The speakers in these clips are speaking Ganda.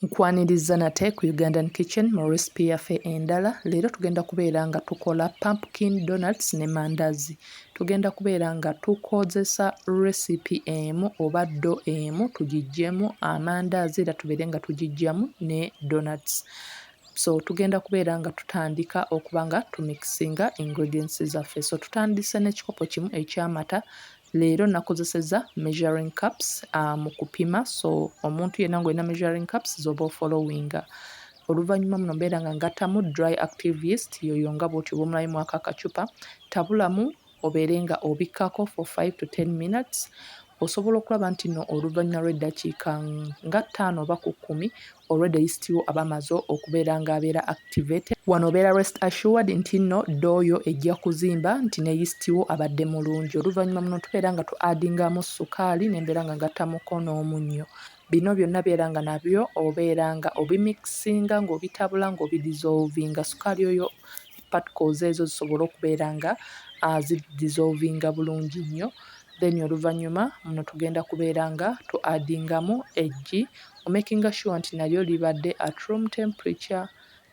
Nkwaniriza nate ku Ugandan Kitchen mu recipe yaffe endala. Leero tugenda kubeera nga tukola pumpkin donuts ne mandazi. Tugenda kubeera nga tukozesa recipe emu oba ddo emu tugiggyemu amandazi era tubeere nga tugiggyamu ne donuts. So tugenda kubeera nga tutandika okuba nga tumikisinga ingredients zaffe. So tutandise n'ekikopo kimu eky'amata. Leero nakozesezza measuring cups mu kupima, so omuntu yenna ng'olina measuring cups z'oba ofollowinga. Oluvannyuma muno mbeera nga ngattamu dry active yeast, yoyo nga bw'otyo bw'omulabimu aka kacupa. Tabulamu obeere nga obikkako for 5 to 10 minutes. Osobola okulaba nti nno oluvannyuma lw'eddakiika nga 5 oba ku 10 already yeast wo aba amaze okubeera ng'abeera activated. Wano obeera rest assured nti nno ddo yo ejja kuzimba nti ne yeast wo abadde mulungi. Oluvannyuma muno tubeera nga tu-addingamu sukaali nembeera nga ngattamuko n'omunnyo. Bino byonna beera nga nabyo obeera nga obimikisinga ng'obitabula ng'obidissolvinga. Sukaali oyo particles ezo zisobole okubeera nga zidissolvinga bulungi nnyo. Then oluvannyuma muno tugenda kubeera nga tu-addingamu eggi, omakinga sure nti nalyo libadde at room temperature.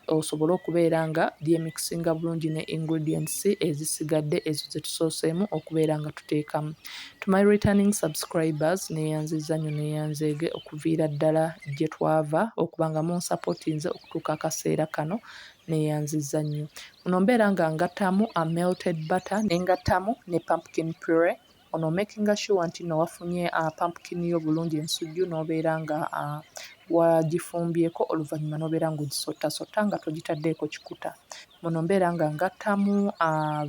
Osobole okubeera nga lyemikisinga bulungi ne ingredients ezisigadde ezo ze tusooseemu okubeera nga tuteekamu. To my returning subscribers, neeyanzizza nnyo neeyanzeege okuviira ddala gye twava okuba nga munsupportinze okutuuka akaseera kano, neeyanzizza nnyo. Muno mbeera nga ngattamu melted butter ne ngattamu ne pumpkin puree. Ono makinga sure nti nno wafunye pumpkin yo bulungi ensujju n'obeera nga wagifumbyeko, oluvannyuma n'obeera ng'ogisottasotta nga togitaddeeko kikuta. Muno mbeera nga ngattamu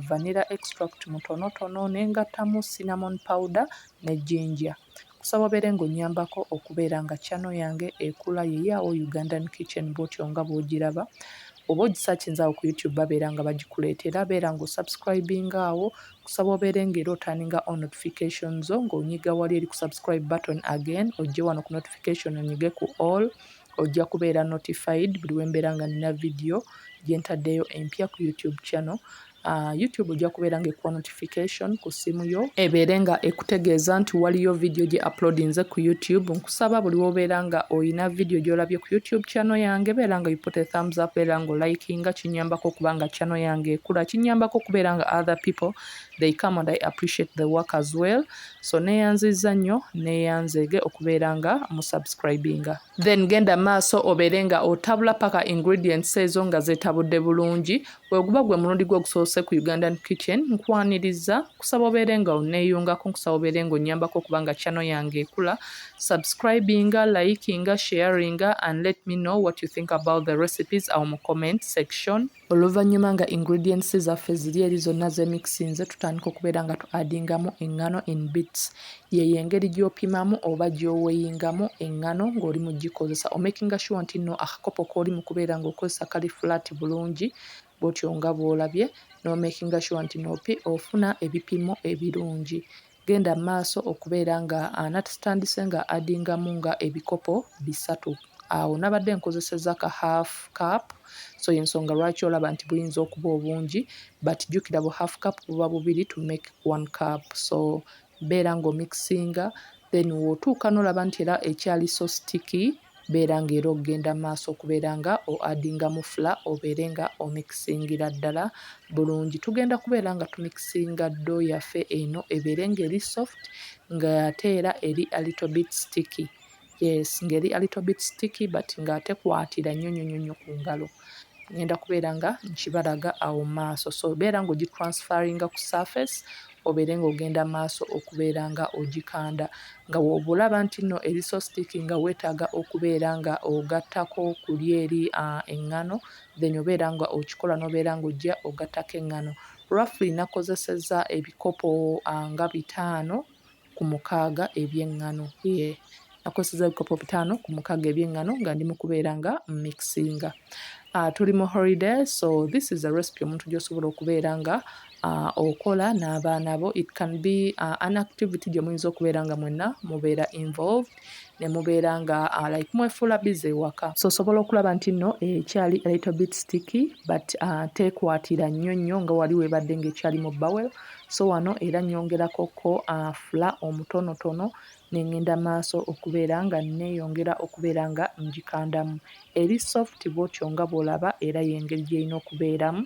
vanilla extract mutonotono ne ngattamu cinnamon powder ne ginger. Kusaba obeere ng'onnyambako okubeera nga channel yange ekula yeyaawo Ugandan Kitchen bw'otyo nga bw'ogiraba. Oba ogisachinze awo ku YouTube babeera nga bagikuleetera, beera ng'osubscribinga awo. Kusaba obeere ng'era oturninga on notifications zo ng'onyiga wali eri ku subscribe button again, ojje wano ku notification onyige ku all. Ojja kubeera notified buli we mbeera nga nina video gye ntaddeyo empya ku YouTube channel. YouTube ojja kubeera ng'ekuwa notification ku ssimu yo, ebeere nga ekutegeeza nti waliyo video gye uploadinze ku YouTube. Nkusaba buli wobeera nga oyina video gy'olabye ku YouTube channel yange, beera nga you put a thumbs up, beera nga olikinga. Kinyambako okuba nga channel yange ekula, kinyambako okubeera nga other people they come and I appreciate the work as well. So neeyanzizza nnyo, neeyanzeege okubeera nga musubscribinga. Then genda maaso obeere nga otabula paka ingredients ezo nga zeetabudde bulungi. Weguba gwe mulundi gwo ogusoose ku Ugandan Kitchen, nkwaniriza kusaba obeere nga onneeyungako, nkusaba obeere nga onnyambako okuba nga channel yange ekula. Subscribinga, likinga, sharinga and let me know what you think about the recipes awo mu comment section. Oluvannyuma nga ingredients zaffe ziri eri zonna zeemikisinze, tutandika okubeera nga tu-addingamu eŋŋano in bits. Yeyo engeri gy'opimamu oba gy'oweyingamu eŋŋano ng'oli mu gikozesa. Omakinga sure nti nno akakopo k'oli mu kubeera ng'okozesa kali flat bulungi bw'otyo nga bw'olabye, n'omakinga sure nti ofuna ebipimo ebirungi. Genda maaso okubeera nga natutandise nga addingamu nga ebikopo 3. Awo nabadde nkozesezza ka half cup, so y'ensonga lwaki olaba nti buyinza okuba obungi, but jjukira bu half cup buba 2 to make 1 cup. So beera ng'omikisinga, then w'otuuka n'olaba nti era ekyali so sticky, beera ng'era okgenda maaso okubeera nga o-addingamu flour, obeere nga omikisingira ddala bulungi. Tugenda kubeera nga tumikisinga ddo yaffe eno ebeere ng'eri soft ng'ate era eri a little bit sticky. Yes, ng'eri a little bit sticky but ng'ate kwatira nnyo ku ngalo. Ngenda kubeera nga nkibalaga awo maaso. So beera ng'ogitransferringa ku surface, obeere ng'ogenda maaso okubeera nga ogikanda. Nga w'obulaba nti nno eri so sticky nga weetaaga okubeera nga ogattako kuli eri eŋŋano, then obeera nga okikola n'obeera ng'ojja ogattako eŋŋano. Roughly nakozesezza ebikopo nga 5 ku 6 eby'eŋŋano. Nakozesezza ebikopo 5 ku 6 eby'eŋŋano nga ndi mu kubeera nga mikisinga. Tuli mu holiday, so this is a recipe omuntu gy'osobola okubeera nga okola n'abaana bo. It can be an activity gye muyinza okubeera nga mwenna mubeera involved ne mubeera nga like mwefuula busy ewaka. So osobola okulaba nti nno ekyali a little bit sticky but tekwatira nnyo nga wali weebadde ng'ekyali mu bowel. So wano era nnyongerakoko flour omutonotono ne ŋŋenda maaso okubeera nga neeyongera okubeera nga ngikandamu. Eri soft bw'otyo nga bw'olaba era y'engeri gy'erina okubeeramu.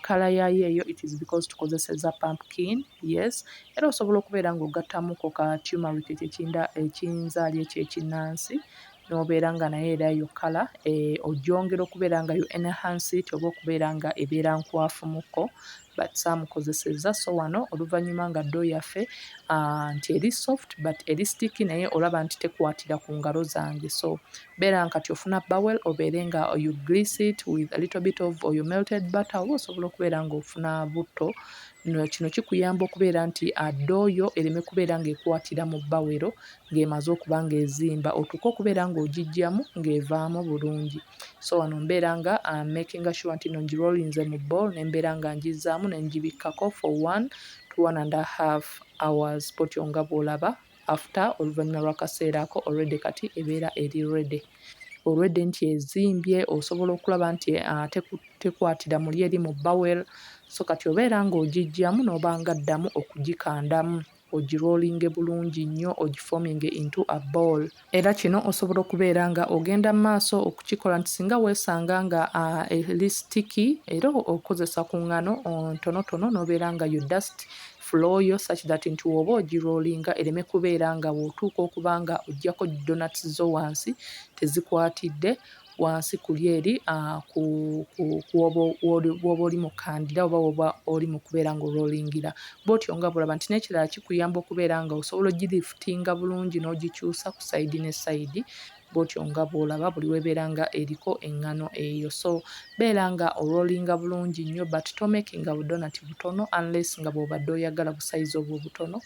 Kala yaayo eyo it is because tukozesezza pumpkin, yes. Era osobola okubeera ng'ogattamuko ka turmeric ekinzaali ekyo ekinnansi, n'obeera nga nayo era yo kala ogyongera okubeera nga yo enhance it oba okubeera nga ebeera nkwafumuko, but saamukozesezza. So wano oluvannyuma nga ddo yaffe nti eri soft but eri sticky naye olaba nti tekwatira ku ngalo zange. So beera kati ofuna bowel obeere nga you grease it with a little bit of oil melted butter, oba osobola okubeera ng'ofuna butto. Kino kikuyamba okubeera nti ddo yo ereme kubeera ng'ekwatira mu bawero ng'emaze okuba ng'ezimba, otuuke okubeera ng'ogiggyamu ng'evaamu bulungi. So wano mbeera nga making sure nti no ngirollinze mu bowl ne mbeera nga ngizzaamu ne ngibikkako for 1 to 1.5 hours. Bw'otyo nga bw'olaba after oluvannyuma lw'akaseera ako already kati ebeera eri ready. Already nti ezimbye, osobola okulaba nti tekwatira muli eri mu bowel. So kati obeera ng'ogiggyamu n'oba nga addamu okugikandamu, ogiroolinge bulungi nnyo, ogifoominge into a ball. Era kino osobola okubeera nga ogenda mu maaso okukikola nti singa weesanga nga eri sticky era okozesa ku ngano ntonotono n'obeera nga you dust floor yo such that nti woba ogiroolinga ereme kubeera nga bw'otuuka okuba nga oggyako donuts zo wansi tezikwatidde wansi kuli eri w'oba oli mukandira oba w'oba oli mu kubeera ng'oroolingira. Bw'otyo nga bw'olaba nti n'ekirala kikuyamba okubeera nga osobola ogirifutinga bulungi n'ogikyusa ku sayidi ne sayidi. Bw'otyo nga bw'olaba buli weebeera nga eriko eŋŋano eyo. So beera nga oroolinga bulungi nnyo but tomakinga budonati butono unless nga bw'obadde oyagala busayizi obwo obutono.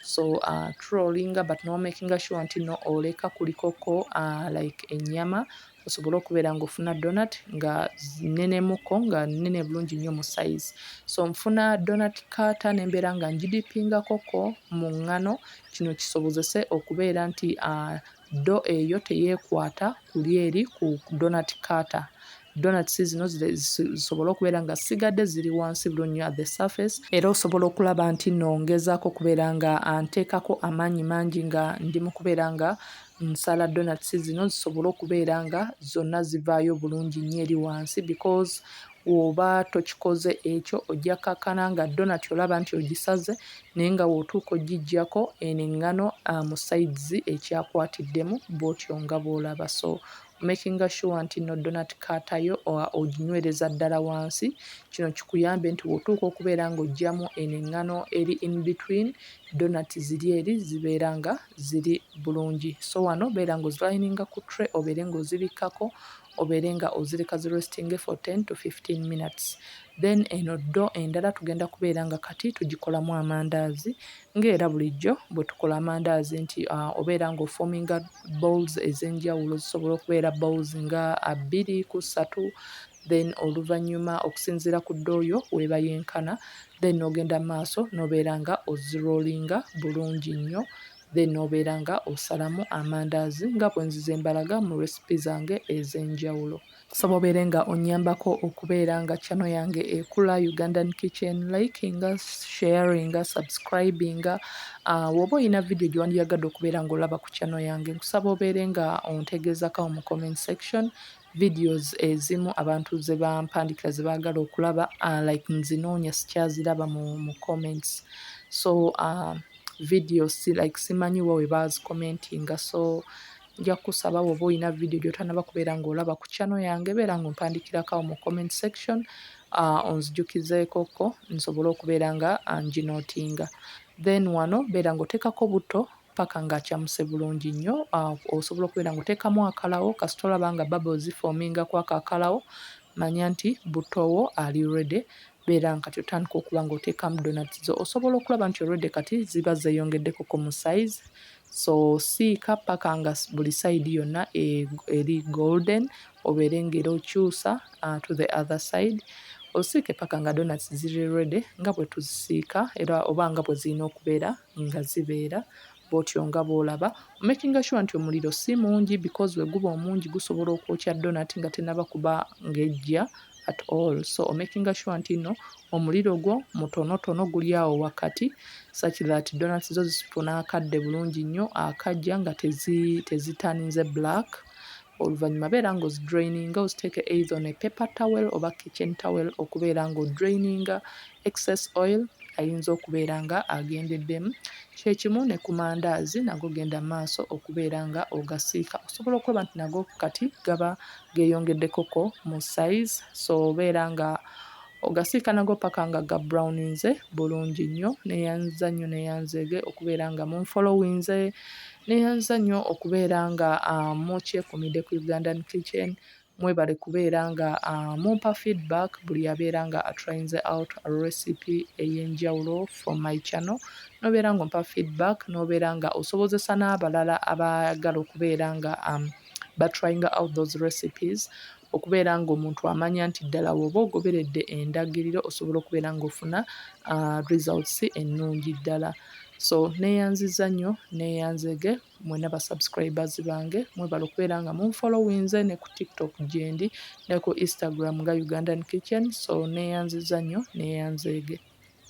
So turoolinga but nomakinga sure nti no oleka kulikoko like ennyama, osobole okubeera ng'ofuna donut nga nnenemuko, nga nnene bulungi nnyo mu size. So nfuna donut cutter ne mbeera nga ngidipingakoko mu ngano. Kino kisobozese okubeera nti ddo eyo teyeekwata kuli eri ku donut cutter. Donuts zino zisobola okubeera nga sigadde ziri wansi bulungi at the surface. Era osobola okulaba nti nongezaako okubeera nga nteekako amaanyi mangi nga ndi mu kubeera nga nsala donuts zino zisobole okubeera nga zonna zivaayo bulungi nnyo eri wansi, because bw'oba tokikoze ekyo ojja kakkana nga donut olaba nti ogisaze naye nga bw'otuuka ogiggyako eno eŋŋano mu sides ekyakwatiddemu, bw'otyo nga bw'olaba. So makinga sure nti no donut cutter yo oginywereza ddala wansi. Kino kikuyambe nti bw'otuuka okubeera ng'oggyamu eno eŋŋano eri in between, donut ziri eri zibeera nga ziri bulungi. So wano beera ng'ozilininga ku tray obeere ng'ozibikkako, obeere nga ozireka zirestinge for 10 to 15 minutes. Then eno ddo endala tugenda kubeera nga kati tugikolamu amandaazi. Ng'era bulijjo bwe tukola amandaazi nti obeera ng'ofoominga bowls ez'enjawulo, zisobola okubeera bowls nga 2 ku 3, then oluvannyuma okusinziira ku ddo oyo weeba yenkana, then n'ogenda mu maaso n'obeera nga oziroolinga bulungi nnyo, then n'obeera nga osalamu amandaazi nga bwe nzize mbalaga mu recipe zange ez'enjawulo. Saba obeere nga onnyambako okubeera nga channel yange ekula, Ugandan Kitchen, likinga, sharinga, subscribinga. Woba olina video gye wandiyagadde okubeera ng'olaba ku channel yange, nkusaba obeere nga ontegeezako mu comment section videos ezimu abantu ze bampandikira ze baagala okulaba, like nzinoonya sikyaziraba mu comments. So videos like simanyi wa we bazikomentinga, so nja kusaba woba olina video gy'otannaba kubeera ng'olaba ku channel yange, beera ng'ompandikirako mu comment section onzijukizeekoko nsobole okubeera nga nginootinga. Then wano beera ng'oteekako buto paka ng'akyamuse bulungi nnyo. Osobola okubeera ng'oteekamu akalawo kasita olaba nga bubbles zifoominga ku ako akalawo, manya nti butowo ali ready. Beera nga kati otandika okuba ng'oteekamu donuts zo. Osobola okulaba nti already kati ziba zeeyongeddekoko mu size. So siika paka nga buli side yonna eri golden, obeere ng'era okyusa to the other side. Osiike paka nga donuts ziri ready nga bwe tuzisiika era oba nga bwe zirina okubeera nga zibeera. Bw'otyo nga bw'olaba, makinga sure nti omuliro si mungi, because bwe guba omungi gusobola okwokya donut nga tennaba kuba ng'ejja at all. So omakinga sure nti nno omuliro gwo mutonotono guli awo wakati such that donuts zo zifuna akadde bulungi nnyo akajja nga tezitaninze black. Oluvannyuma beera ng'ozidraininga oziteeke either on a paper towel oba kitchen towel okubeera ng'odraininga excess oil ayinza okubeera nga agendeddemu. Kyekimu ne ku mandaazi nago genda maaso okubeera nga ogasiika. Osobola okulaba nti nago kati gaba geeyongeddekoko mu size, so obeera nga ogasiika nago paka nga ga browninze bulungi nnyo. Neeyanziza nnyo neeyanzeege okubeera nga munfollowinze, neeyanziza nnyo okubeera nga mukyekuumidde ku Ugandan Kitchen. Mwebale kubeera nga mumpa feedback buli abeera nga atryinze out a recipe ey'enjawulo from my channel. N'obeera ng'ompa feedback, n'obeera nga osobozesa n'abalala abaagala okubeera nga batrying out those recipes, okubeera ng'omuntu amanya nti ddala bw'oba ogoberedde endagiriro osobola okubeera ng'ofuna results ennungi ddala. So neeyanziza nnyo neeyanzege mwenna basubscribers bange, mwebala okubeera nga munfollowinze ne ku TikTok gyendi ne ku Instagram nga Ugandan Kitchen, so neeyanziza nnyo neeyanzeege.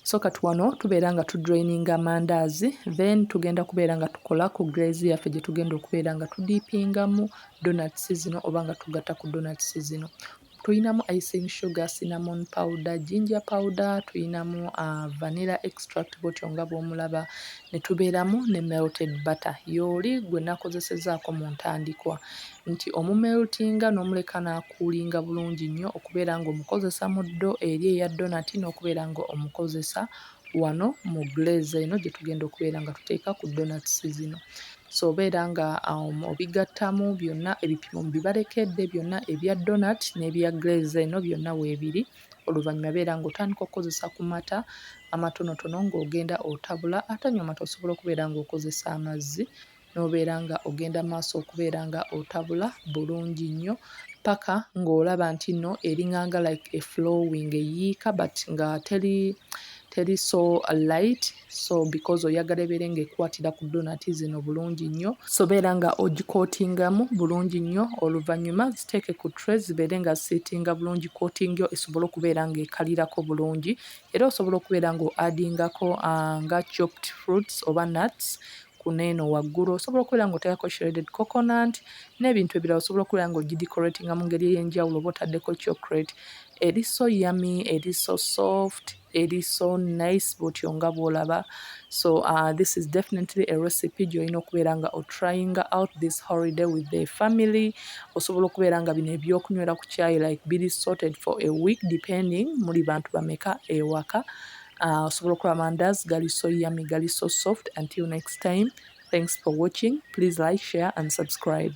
So kati wano tubeera nga tudraininga mandaazi, then tugenda kubeera nga tukola ku glaze yaffe gye tugenda okubeera nga tudiipingamu donuts zino oba nga tugatta ku donuts zino. Tuyinamu icing sugar, cinnamon powder, ginger powder, tuyinamu vanilla extract bwotyo nga bw'omulaba, ne tubeeramu ne melted butter. Y'oli gwe nakozesezzaako mu ntandikwa nti omumeltinga n'omuleka n'akuulinga bulungi nnyo okubeera ng'omukozesa mu ddo eri eya donut n'okubeera ng'omukozesa wano mu glaze eno gye tugenda okubeera nga tuteeka ku donuts zino. So obeera nga obigattamu byonna, ebipimo bibalekedde byonna ebya donut n'ebya glaze eno byonna weebiri. Oluvannyuma beera ng'otandika okukozesa ku mata amatonotono ng'ogenda otabula, atanywa mata osobola okubeera ng'okozesa amazzi, n'obeera nga ogenda maaso okubeera nga otabula bulungi nnyo paka ng'olaba nti nno eringanga like a flowing eyiika but nga teri so light, so because oyagala ebeere ng'ekwatira ku donut zino bulungi nnyo, so beera nga ogikootingamu bulungi nnyo. Oluvannyuma ziteeke ku tray zibeere nga zisiitinga bulungi, coating yo esobole okubeera ng'ekalirako bulungi, era osobola okubeera ng'oaddingako nga chopped fruits oba nuts kuneeno waggulu. Osobola okubeera ng'oteekako shredded coconut n'ebintu ebirala osobola okubeera ng'ogidecoratinga mu ngeri ey'enjawulo oba otaddeko chocolate. Eri so yummy, eri so soft, eri so nice bwotyo nga bw'olaba. So this is definitely a recipe gy'olina okubeera nga otrying out this holiday with the family. Osobola okubeera nga bino ebyokunywera ku chai like biri sorted for a week depending muli bantu bameka ewaka. Osobola okulaba mandaazi gali so yummy, gali so soft. Until next time, thanks for watching. Please like, share and subscribe.